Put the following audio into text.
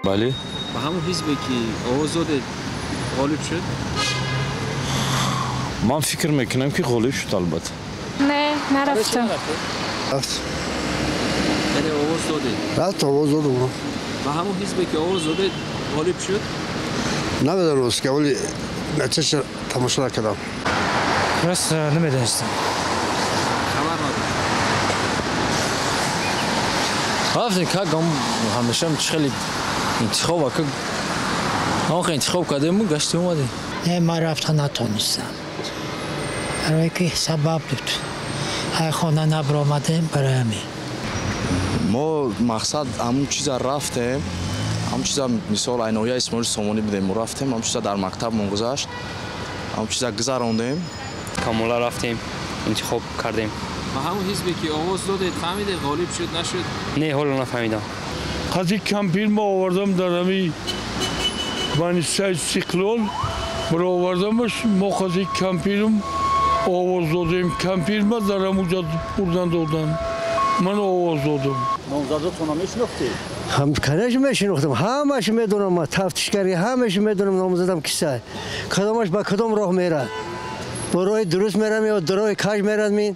بله. و همون حزبی که آواز داده غالب شد؟ من فکر میکنم که غالب شد البته. نه نرفتم. رفت. یعنی آواز داده؟ رفت آواز دادم. و همون حزبی که آواز داده غالب شد؟ نمیدونم است که ولی نتیجه تماشا کردم. راست نمیدونستم. خبر ندارم. رفتیم که همیشه خیلی انتخاب که آخه انتخاب کردیم و گشتیم اومدیم. نه ما رفتن نتونستم. برای که سبب بود. های خانه نبرآمدیم برای همین. ما مقصد همون چیزا رفتیم. همون چیزا مثال اینویا اسمش سامانی بودیم رفتیم. همون چیزا در مکتب گذاشت. همون چیزا گذراندیم. کاملا رفتیم انتخاب کردیم. و همون حزبی که آواز داده فهمیده غالب شد نشد؟ نه حالا نفهمیدم. قضیه کمپیر ما آوردم در همی بانیسای سیکلول برای آوردمش ما قضیه کمپیرم آواز دادیم کمپیر ما در همونجا بردن دادن من آواز دادم. نامزدتون هم میشناختی؟ هم کنش میشناختم همش میدونم ما تفتیشگری همش میدونم نامزدم کیسه کدامش با کدام راه میره با راه درست میرم یا در راه کج میرم